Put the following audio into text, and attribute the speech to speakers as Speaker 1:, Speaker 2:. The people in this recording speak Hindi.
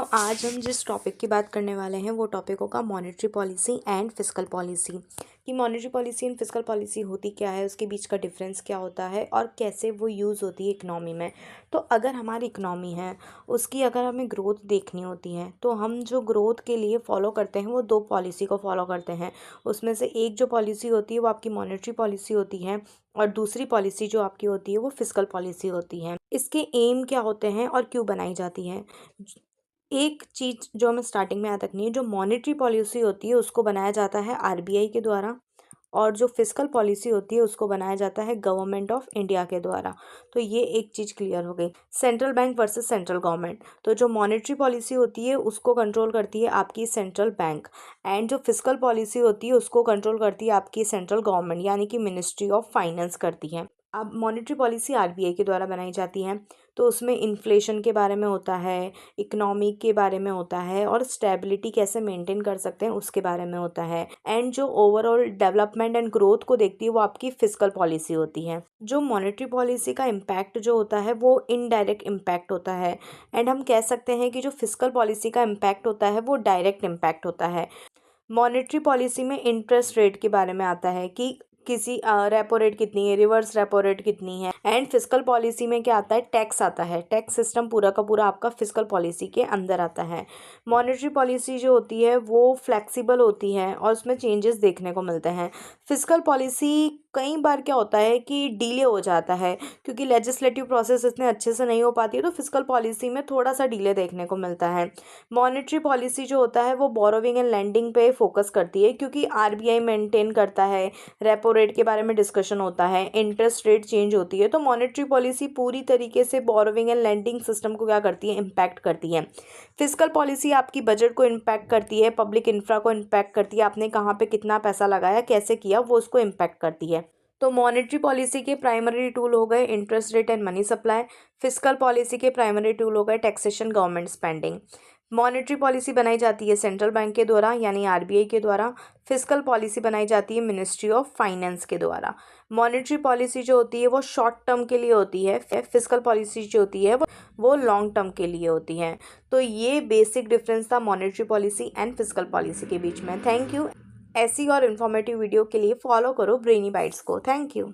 Speaker 1: आज हम जिस टॉपिक की बात करने वाले हैं वो टॉपिक होगा monetary policy and fiscal policy. कि monetary policy and fiscal policy होती क्या है, उसके बीच का डिफरेंस क्या होता है और कैसे वो यूज़ होती है इकनॉमी में। तो अगर हमारी इकनॉमी है उसकी अगर हमें ग्रोथ देखनी होती है तो हम जो ग्रोथ के लिए फॉलो करते हैं वो दो पॉलिसी को फॉलो करते हैं। उसमें से एक जो पॉलिसी होती है वो आपकी मॉनेटरी पॉलिसी होती है और दूसरी पॉलिसी जो आपकी होती है वो फिस्कल पॉलिसी होती है। इसके एम क्या होते हैं और क्यों बनाई जाती हैं। एक चीज़ जो हमें स्टार्टिंग में याद रखनी है, जो मॉनेटरी पॉलिसी होती है उसको बनाया जाता है आरबीआई के द्वारा और जो फिस्कल पॉलिसी होती है उसको बनाया जाता है गवर्नमेंट ऑफ इंडिया के द्वारा। तो ये एक चीज़ क्लियर हो गई। Central bank versus central government, तो जो मॉनेटरी पॉलिसी होती है उसको कंट्रोल करती है आपकी सेंट्रल बैंक एंड जो फिस्कल पॉलिसी होती है उसको कंट्रोल करती है आपकी सेंट्रल गवर्नमेंट यानी कि मिनिस्ट्री ऑफ फाइनेंस करती है। अब मॉनेटरी पॉलिसी आरबीआई के द्वारा बनाई जाती है तो उसमें इन्फ्लेशन के बारे में होता है, इकोनॉमी के बारे में होता है और स्टेबिलिटी कैसे मेंटेन कर सकते हैं उसके बारे में होता है। एंड जो ओवरऑल डेवलपमेंट एंड ग्रोथ को देखती है वो आपकी फिस्कल पॉलिसी होती है। जो मॉनेटरी पॉलिसी का इम्पैक्ट जो होता है वो इनडायरेक्ट इम्पैक्ट होता है एंड हम कह सकते हैं कि जो फिस्कल पॉलिसी का इम्पैक्ट होता है वो डायरेक्ट इम्पैक्ट होता है। मॉनेटरी पॉलिसी में इंटरेस्ट रेट के बारे में आता है कि किसी रेपो रेट कितनी है, रिवर्स रेपो रेट कितनी है। एंड फिस्कल पॉलिसी में क्या आता है, टैक्स आता है। टैक्स सिस्टम पूरा का पूरा आपका फिस्कल पॉलिसी के अंदर आता है। मॉनेटरी पॉलिसी जो होती है वो फ्लेक्सिबल होती है और उसमें चेंजेस देखने को मिलते हैं। फिस्कल पॉलिसी कई बार क्या होता है कि डिले हो जाता है क्योंकि लेजिस्लेटिव प्रोसेस इतने अच्छे से नहीं हो पाती है, तो फिस्कल पॉलिसी में थोड़ा सा डिले देखने को मिलता है। मॉनेटरी पॉलिसी जो होता है वो बोरोविंग एंड लेंडिंग पे फोकस करती है क्योंकि आरबीआई मेंटेन करता है, रेपो रेट के बारे में डिस्कशन होता है, इंटरेस्ट रेट चेंज होती है। तो मॉनेटरी पॉलिसी पूरी तरीके से बोरोविंग एंड लेंडिंग सिस्टम को क्या करती है, इम्पैक्ट करती है। फिस्कल पॉलिसी आपकी बजट को इम्पैक्ट करती है, पब्लिक इंफ्रा को इम्पैक्ट करती है, आपने कहाँ पे कितना पैसा लगाया, कैसे किया, वो उसको इम्पैक्ट करती है। तो मॉनेटरी पॉलिसी के प्राइमरी टूल हो गए interest rate and money supply. Fiscal policy के प्राइमरी टूल हो गए taxation, government spending. Monetary policy बनाई जाती है सेंट्रल बैंक के द्वारा यानी आरबीआई के द्वारा। फिस्कल पॉलिसी बनाई जाती है मिनिस्ट्री ऑफ फाइनेंस के द्वारा। मॉनेटरी पॉलिसी जो होती है वो शॉर्ट टर्म के लिए होती है, फिस्कल पॉलिसी जो होती है वो लॉन्ग टर्म के लिए होती है। तो ये बेसिक डिफरेंस था monetary policy and fiscal policy के बीच में। Thank you. ऐसी और इन्फॉर्मेटिव वीडियो के लिए फॉलो करो ब्रेनी बाइट्स को। Thank you.